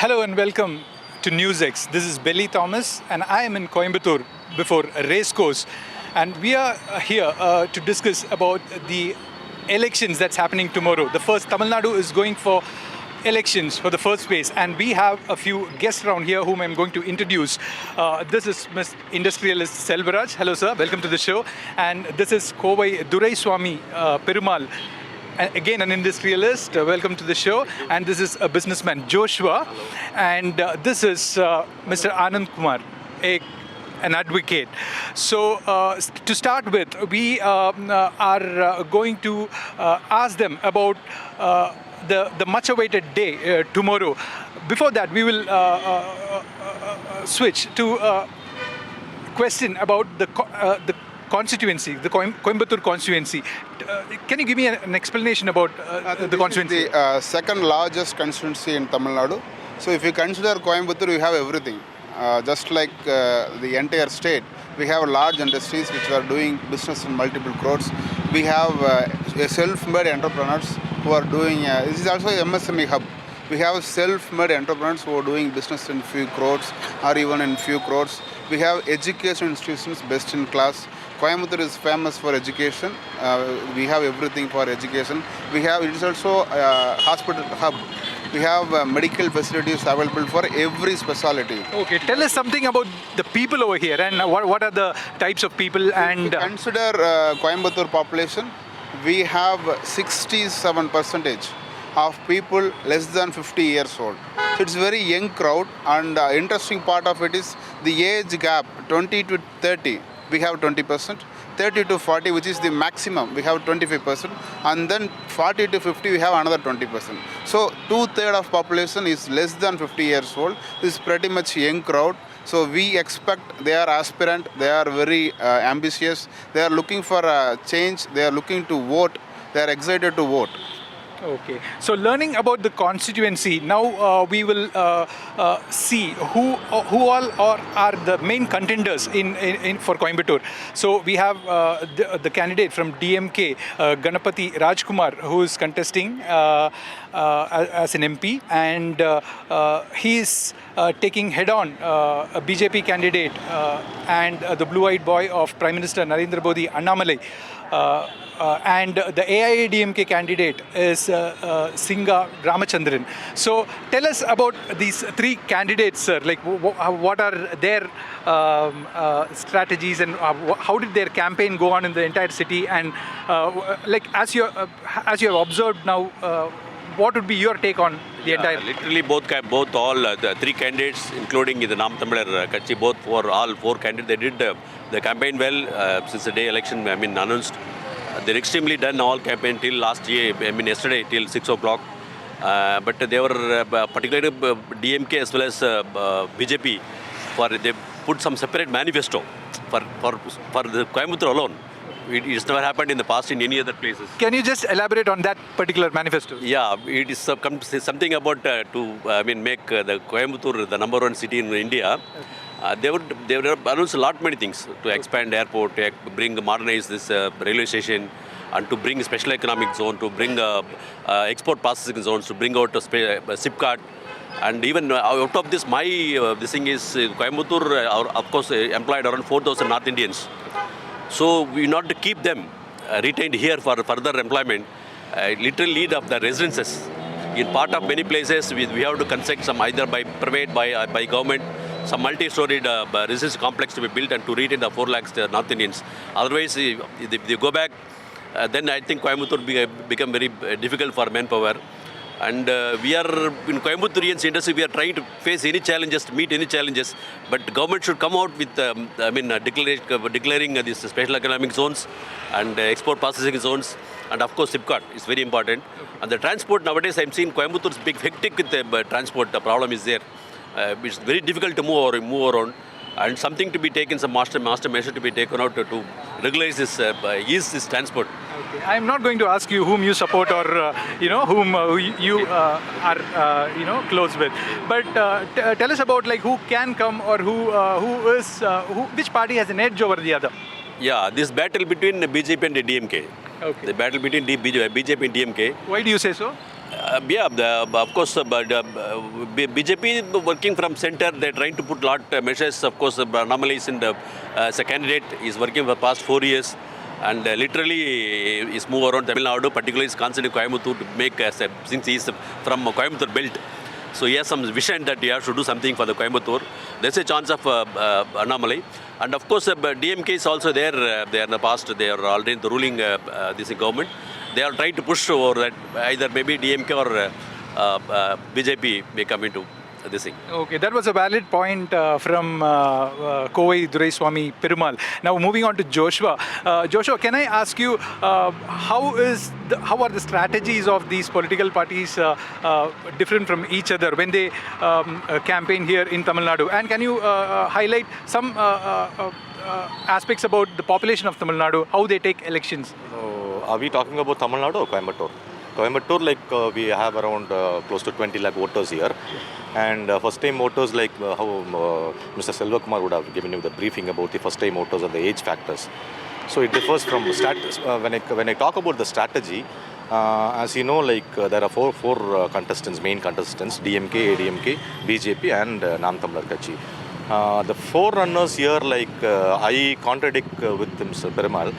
Hello and welcome to NewsX. This is Belly Thomas and I am in Coimbatore before a race course. And we are here to discuss about the elections that's happening tomorrow. The first, Tamil Nadu is going for elections for the first phase, and we have a few guests around here whom I'm going to introduce. This is Ms. Industrialist Selvaraj. Hello sir, welcome to the show. And this is Kovai Duraiswamy Perumal. Again, an industrialist, welcome to the show. And this is a businessman, Joshua. Hello. And this is Mr. Anand Kumar, an advocate. So, to start with, we are going to ask them about the much-awaited day tomorrow. Before that, we will switch to a question about the constituency, the Coimbatore constituency. Can you give me an explanation about the constituency? The second largest constituency in Tamil Nadu. So if you consider Coimbatore, you have everything. Just like the entire state, we have large industries which are doing business in multiple crores. We have self-made entrepreneurs who are doing, this is also a MSME hub. We have self-made entrepreneurs who are doing business in few crores or even in few crores. We have education institutions best in class. Coimbatore is famous for education. We have everything for education. We have, it is also a hospital hub. We have medical facilities available for every specialty. Okay, tell us something about the people over here and what are the types of people. And consider Coimbatore population, we have 67% of people less than 50 years old. So it's a very young crowd, and interesting part of it is the age gap, 20 to 30. We have 20%, 30 to 40, which is the maximum, we have 25%, and then 40 to 50, we have another 20%. So 2/3 of population is less than 50 years old. This is pretty much young crowd. So we expect they are aspirant, they are very ambitious, they are looking for a change, they are looking to vote, they are excited to vote. Okay, so learning about the constituency, now we will see who all are the main contenders in for Coimbatore. So we have the candidate from DMK, Ganapati Rajkumar, who is contesting as an MP, and he is taking head-on a BJP candidate and the blue-eyed boy of Prime Minister Narendra Modi, Annamalai. And the AIADMK candidate is Singha Ramachandran. So tell us about these three candidates, sir. Like, what are their strategies, and how did their campaign go on in the entire city? And like, as you have observed now, what would be your take on the entire? Literally, the three candidates, including the Nam Tamilar Katchi, all four candidates, they did the campaign well since the day election announced. They're extremely done all campaign till last year, yesterday till 6 o'clock. But they were particularly DMK as well as BJP, they put some separate manifesto for the Coimbatore alone. It's never happened in the past in any other places. Can you just elaborate on that particular manifesto? Yeah, it is something about make the Coimbatore the number one city in India. They would announce many things to expand airport, to modernize this railway station, and to bring special economic zone, to bring export processing zones, to bring out a SIP card. And even out of this, this thing is Coimbatore, of course, employed around 4,000 North Indians. So we not to keep them retained here for further employment, literal need of the residences. In part of many places, we have to construct some either by private, by government, some multi-storied residence complex to be built and to retain the 4 lakhs North Indians. Otherwise, if they go back, then I think Coimbatore become very difficult for manpower. And we are in Coimbatorians industry, we are trying to face any challenges, meet any challenges. But government should come out with, declaring these special economic zones and export processing zones. And of course, SIP card is very important. And the transport nowadays, I'm seeing Coimbatore is big hectic with the transport. The problem is there. It's very difficult to move around, and something to be taken, some master measure to be taken out to regularize this, ease this transport. Okay. I'm not going to ask you whom you support or whom you are close with, but tell us about like who can come or which party has an edge over the other. Yeah, this battle between BJP and DMK. Okay. The battle between BJP and DMK. Why do you say so? Of course, BJP working from center, they're trying to put lot measures. Of course, anomalies in the as a candidate is working for past 4 years, and literally is move around Tamil Nadu, particularly is constantly Coimbatore to make since he is from Coimbatore belt. So he has some vision that he has to do something for the Coimbatore. There's a chance of anomaly. And of course, DMK is also there. They are in the past. They are already in the ruling this government. They are trying to push over that either maybe DMK or BJP may come into this thing. Okay, that was a valid point from Kovai Duraiswamy Perumal. Now moving on to Joshua. Joshua, can I ask you how are the strategies of these political parties different from each other when they campaign here in Tamil Nadu? And can you highlight some aspects about the population of Tamil Nadu, how they take elections? Are we talking about Tamil Nadu or Coimbatore? Coimbatore, we have around close to 20 lakh voters here. And first time voters, how Mr. Selva Kumar would have given you the briefing about the first time voters and the age factors. So it differs from when I talk about the strategy, as you know, there are four contestants, main contestants: DMK, ADMK, BJP, and Nam Tamlar Kachi. The four runners here, I contradict with Mr. Perumal.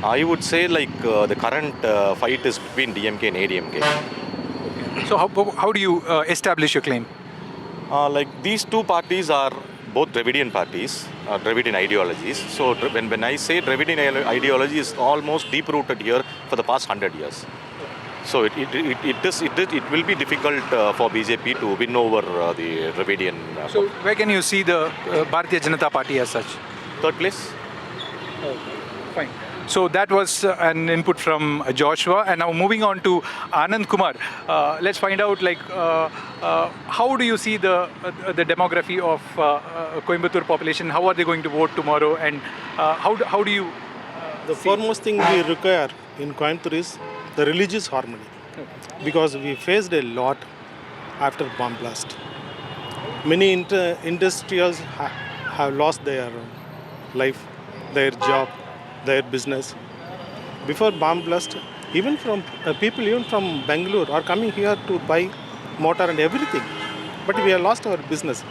I would say the current fight is between DMK and ADMK. So how do you establish your claim? These two parties are both Dravidian parties, Dravidian ideologies. So when I say Dravidian ideology is almost deep-rooted here for the past 100 years. So it will be difficult for BJP to win over the Dravidian. So where can you see the Bharatiya Janata Party as such? Third place. Okay, fine. So that was an input from Joshua, and now moving on to Anand Kumar. Let's find out how do you see the demography of Coimbatore population? How are they going to vote tomorrow, and how do you? The foremost thing we require in Coimbatore is the religious harmony, because we faced a lot after bomb blast. Many industrials have lost their life, their job, their business. Before bomb blast, even from people even from Bangalore are coming here to buy motor and everything. But we have lost our business.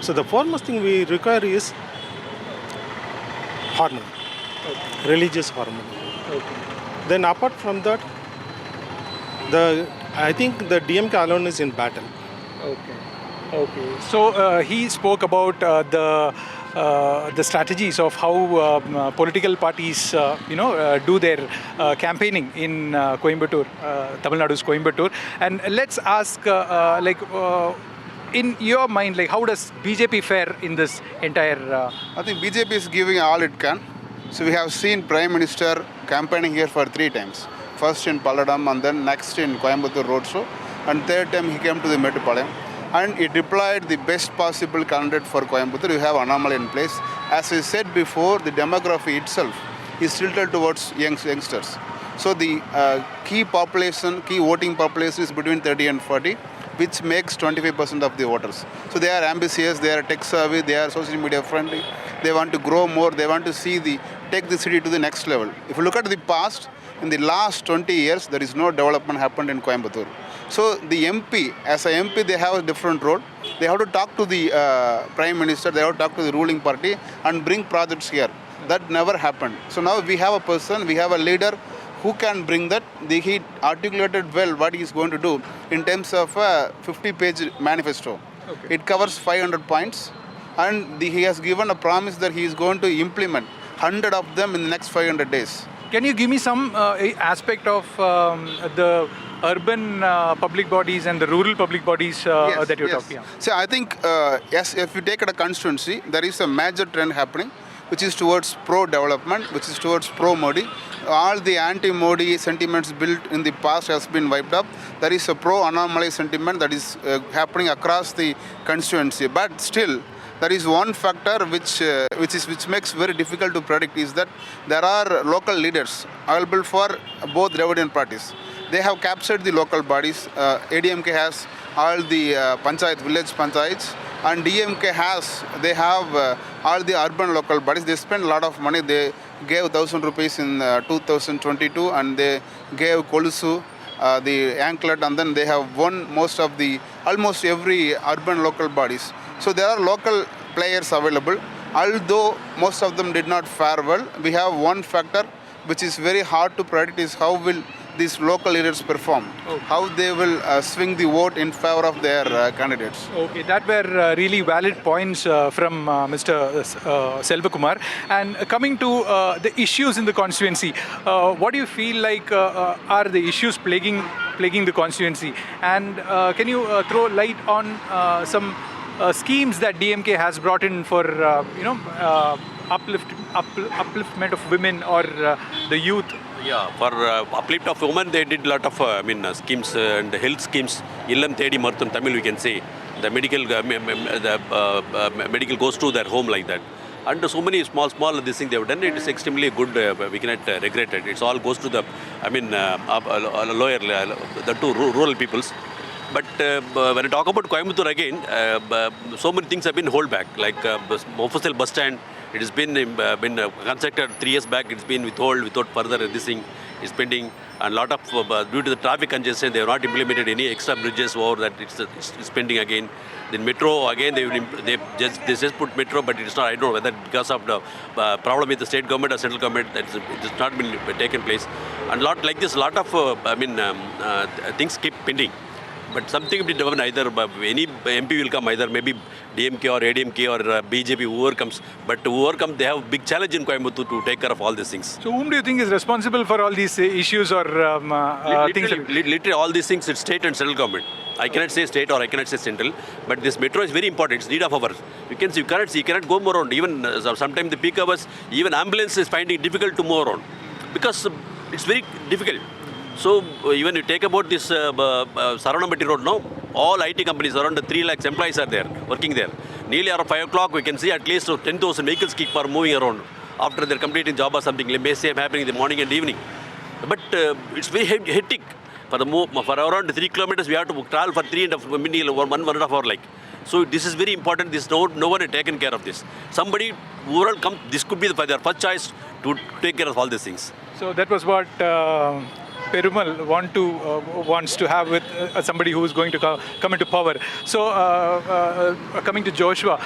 So the foremost thing we require is harmony, religious harmony. Then apart from that, I think the DMK alone is in battle. Okay. So he spoke about the strategies of how political parties, do their campaigning in Coimbatore, Tamil Nadu's Coimbatore. And let's ask, in your mind, how does BJP fare in this entire? I think BJP is giving all it can. So we have seen Prime Minister campaigning here for 3 times. First in Palladam and then next in Coimbatore Roadshow. And third time he came to the Mettupalayam. And he deployed the best possible candidate for Coimbatore. You have anomaly in place. As I said before, the demography itself is tilted towards youngsters. So the key voting population is between 30 and 40, which makes 25% of the voters. So they are ambitious, they are tech savvy, they are social media friendly. They want to grow more, they want to take the city to the next level. If you look at the past, in the last 20 years, there is no development happened in Coimbatore. So the MP, as a MP, they have a different role. They have to talk to the Prime Minister, they have to talk to the ruling party and bring projects here. That never happened. So now we have a person, we have a leader who can bring that. He articulated well what he is going to do in terms of a 50-page manifesto. It covers 500 points, and he has given a promise that he is going to implement 100 of them in the next 500 days. Can you give me some aspect of the urban public bodies and the rural public bodies that you're talking about? So I think, if you take a constituency, there is a major trend happening, which is towards pro-development, which is towards pro-Modi. All the anti-Modi sentiments built in the past has been wiped up. There is a pro-anomaly sentiment that is happening across the constituency. But still, there is one factor which makes very difficult to predict, is that there are local leaders available for both Dravidian parties. They have captured the local bodies. ADMK has all the village panchayats, and DMK they have all the urban local bodies. They spend a lot of money. They gave 1,000 rupees in 2022, and they gave Kolusu, the anklet, and then they have won almost every urban local bodies. So there are local players available. Although most of them did not fare well, we have one factor which is very hard to predict is how will these local leaders perform, how they will swing the vote in favor of their candidates. Okay, that were really valid points from Mr. Selvakumar. And coming to the issues in the constituency, what do you feel like are the issues plaguing the constituency? And can you throw light on some schemes that DMK has brought in for upliftment of women or the youth? Yeah, for uplift of women, they did a lot of schemes and health schemes. Illam Thedi Marthum, Tamil we can say. The medical medical goes to their home like that. And so many small this thing they have done. It is extremely good. We cannot regret it. It all goes to the lower, the two rural peoples. But when I talk about Coimbatore again, so many things have been held back. Like official bus stand, it has been constructed 3 years back. It's been without further this thing is pending. And a lot of due to the traffic congestion, they have not implemented any extra bridges over that. It's pending again. Then metro again, they just put metro, but it's not. I don't know whether because of the problem with the state government or central government that it has not been taken place. And lot like this, a lot of things keep pending. But something will be done either any MP will come, either maybe DMK or ADMK or BJP, whoever comes. But whoever comes, they have a big challenge in Coimbatore to take care of all these things. So whom do you think is responsible for all these issues or things? Literally all these things, it's state and central government. I cannot say state or I cannot say central, but this metro is very important. It's need of ours. You cannot go more around. Even sometimes the peak hours, even ambulance is finding it difficult to move around because it's very difficult. So even you take about this Saranamati road now, all IT companies, around 3 lakhs employees are there, working there. Nearly around 5 o'clock, we can see at least 10,000 vehicles keep are moving around after they're completing job or something. May same happening in the morning and evening. But it's very hectic. For around 3 kilometers, we have to travel for 1.5 hour like. So this is very important. No one has taken care of this. Somebody rural come. This could be their first choice to take care of all these things. So that was what Perumal wants to have with somebody who is going to come into power. So coming to Joshua,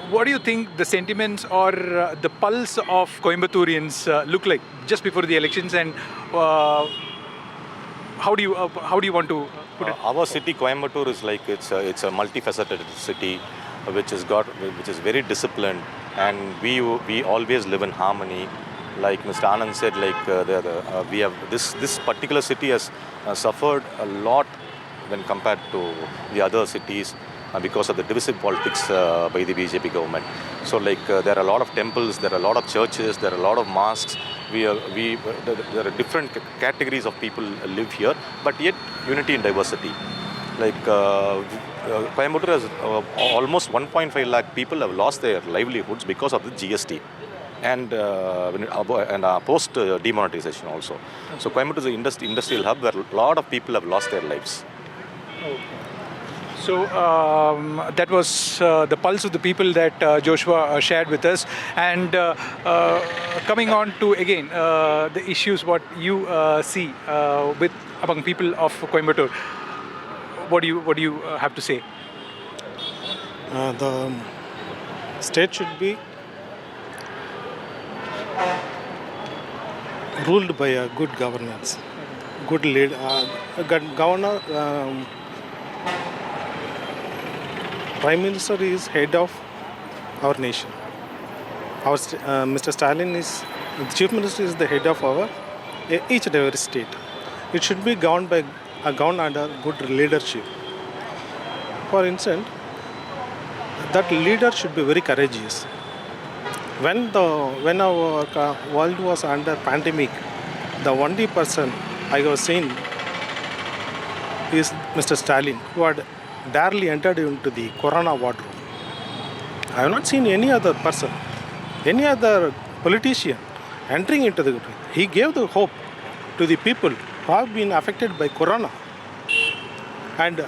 what do you think the sentiments or the pulse of Coimbaturians look like just before the elections, and how do you want to put it? Our city, Coimbatore, is like it's a multifaceted city, which is very disciplined, and we always live in harmony. Like Mr. Anand said, we have this particular city has suffered a lot when compared to the other cities because of the divisive politics by the BJP government. So there are a lot of temples, there are a lot of churches, there are a lot of mosques. There are different categories of people live here, but yet unity and diversity. Coimbatore has almost 1.5 lakh people have lost their livelihoods because of the GST. And post demonetization also. So Coimbatore is an industrial hub where a lot of people have lost their lives. Okay. So that was the pulse of the people that Joshua shared with us. And coming on to again the issues what you see among people of Coimbatore. What do you have to say? The state should be ruled by a good governance, good lead, governor. Prime Minister is head of our nation. Mr. Stalin is the Chief Minister is the head of each and every state. It should be governed under good leadership. For instance, that leader should be very courageous. When our world was under pandemic, the only person I was seeing is Mr. Stalin, who had darely entered into the Corona wardroom. I have not seen any other person, any other politician entering into the country. He gave the hope to the people who have been affected by Corona. And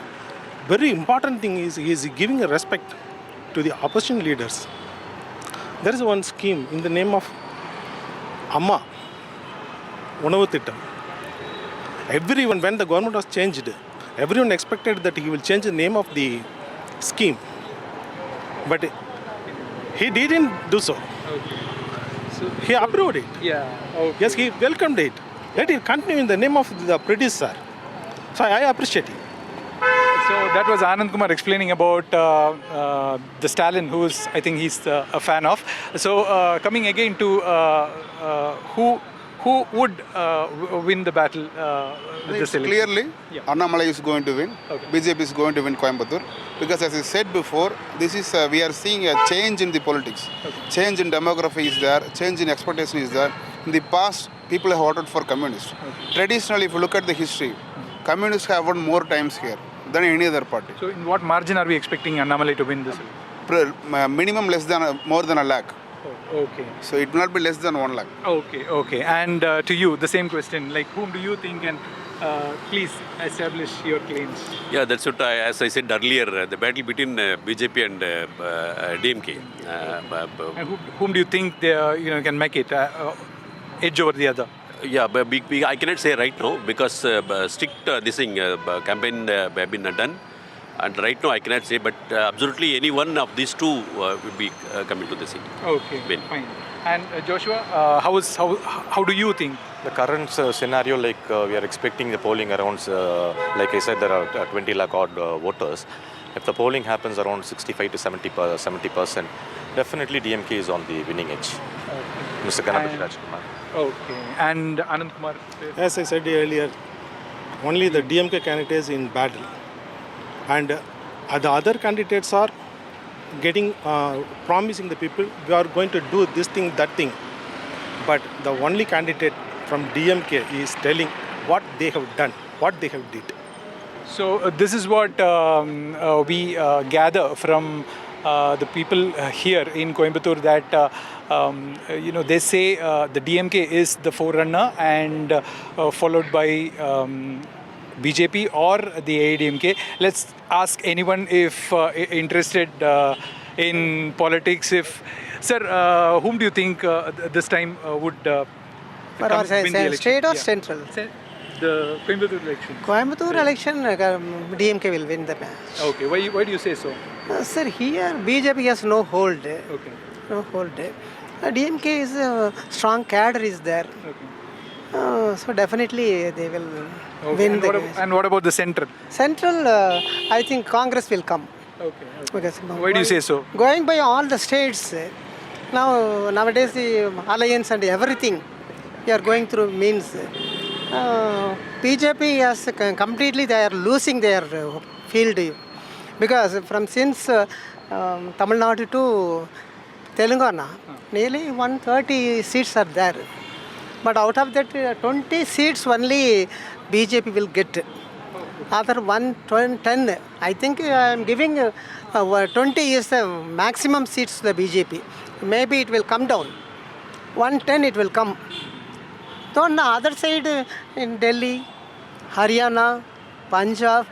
very important thing is he is giving a respect to the opposition leaders. There is one scheme in the name of Amma, Unavu Thittam. Everyone, when the government was changed, everyone expected that he will change the name of the scheme. But he didn't do so. So, He approved it. yeah. Okay. Yes, he welcomed it. Let it continue in the name of the predecessor. So I appreciate it. So that was Anand Kumar explaining about the Stalin, who's I think he's a fan of. So coming again to who would win the battle with this election? Clearly, Yeah. Annamalai is going to win. Okay. BJP is going to win Coimbatore. Because as I said before, this is we are seeing a change in the politics. Change in demography is there. Change in expectation is there. In the past, people have voted for communists. Traditionally, if you look at the history, communists have won more times here than any other party. So in what margin are we expecting Annamalai to win this? Minimum less than more than a lakh. Oh, okay. So it will not be less than 1 lakh. Okay. And to you, the same question. Like, whom do you think can please establish your claims? Yeah, that's what as I said earlier, the battle between BJP and DMK. And whom do you think they can make it edge over the other? Yeah, but I cannot say right now because strict this thing campaign have been done, and right now I cannot say. But absolutely, any one of these two will be coming to the seat. Okay, Win. fine. And Joshua, how do you think? The current scenario, like we are expecting the polling around, like I said, there are 20 lakh odd voters. If the polling happens around 65 to 70%, definitely DMK is on the winning edge. Mr. Ganapati Rajkumar. Okay. And Anand Kumar? As I said earlier, only the DMK candidates in battle. And the other candidates are getting, promising the people, we are going to do this thing, that thing. But the only candidate from DMK is telling what they have done, what they have did. So this is what we gather from the people here in Coimbatore, that they say the DMK is the forerunner, and followed by BJP or the AIDMK. Let's ask anyone if interested in politics. Sir, whom do you think this time would For our win the election? state or Yeah. central? The Coimbatore election. Coimbatore election, DMK will win the match. Okay, why do you say so? Sir, here BJP has no hold. Okay. No hold. DMK is a strong cadre is there. Okay. So definitely they will Okay. win And what about the central? Central, I think Congress will come. Okay. Because Why do you say so? Going by all the states, nowadays the alliance and everything we are going through means BJP has completely, they are losing their field, because since Tamil Nadu to Telangana, nearly 130 seats are there. But out of that 20 seats only BJP will get. Other 110, I think I am giving 20 is the maximum seats to the BJP. Maybe it will come down. 110 it will come. So on the other side, in Delhi, Haryana, Punjab,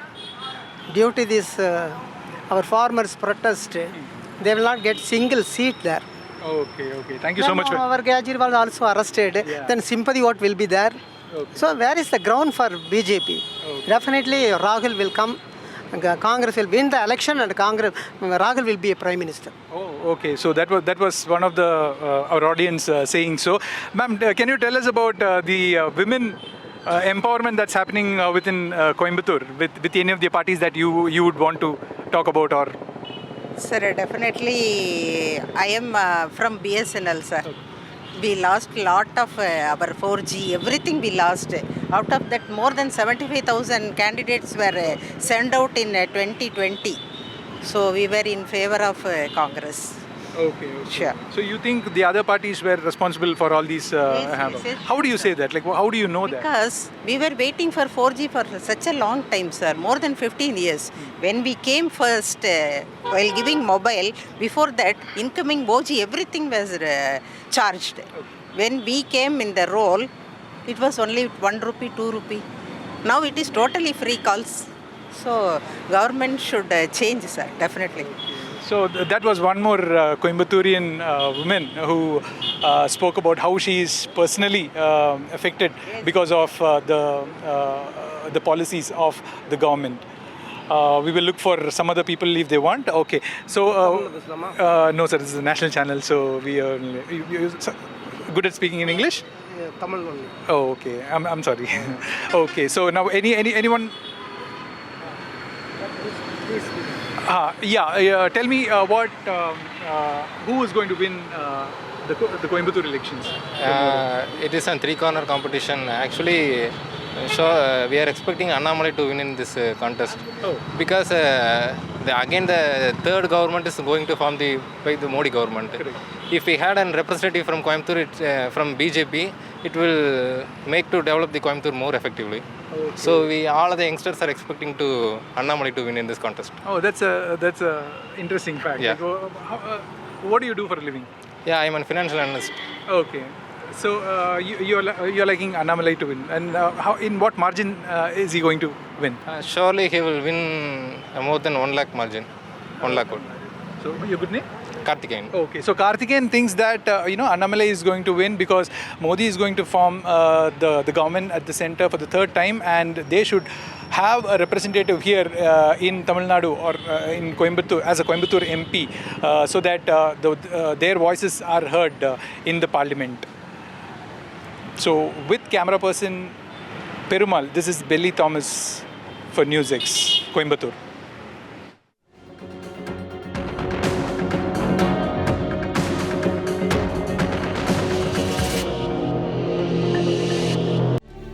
due to this our farmers' protest, they will not get single seat there. Okay. Thank you so much. Our Kejriwal also arrested. Yeah. Then sympathy vote will be there. Okay. So where is the ground for BJP? Definitely Rahul will come. Congress will win the election, and Rahul will be a prime minister. Oh, okay. So that was one of the our audience saying so. Ma'am, can you tell us about the women empowerment that's happening within Coimbatore with any of the parties that you would want to talk about? Or Sir, definitely I am from BSNL, sir. We lost lot of our 4G, everything we lost. Out of that, more than 75,000 candidates were sent out in 2020. So we were in favor of Congress. okay. Sure. So you think the other parties were responsible for all these? Yes, How do you say that? Like, how do you know that? Because we were waiting for 4G for such a long time, sir, more than 15 years. When we came first, while giving mobile, before that, incoming 4G, everything was charged. When we came in the role, it was only 1 rupee, 2 rupee. Now it is totally free calls. So government should change, sir, definitely. So that was one more Coimbaturian woman who spoke about how she is personally affected because of the policies of the government. We will look for some other people if they want. Okay. So no, sir. This is a national channel, so we are good at speaking in English. Tamil only. Oh, okay. I'm sorry. Okay. So now anyone. Tell me who is going to win the Coimbatore elections? It is a three-corner competition. Actually, we are expecting Annamalai to win in this contest. Oh. Because the third government is going to form by the Modi government. Correct. If we had a representative from Coimbatore, from BJP, it will make to develop the Coimbatore more effectively. Okay. So all of the youngsters are expecting to Annamalai to win in this contest. Oh, that's a interesting fact. Yeah. Like, what do you do for a living? Yeah, I am a financial analyst. Okay. So you're liking Annamalai to win, and in what margin is he going to win? Surely he will win more than 1 lakh margin. 1 lakh vote. So your good name? Karthikeyan. Okay, so Karthikeyan thinks that Annamalai is going to win because Modi is going to form the government at the center for the third time, and they should have a representative here in Tamil Nadu or in Coimbatore as a Coimbatore MP, so that their voices are heard in the parliament. So with camera person Perumal, this is Belly Thomas for NewsX, Coimbatore.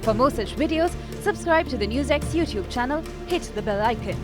For more such videos, subscribe to the NewsX YouTube channel, hit the bell icon.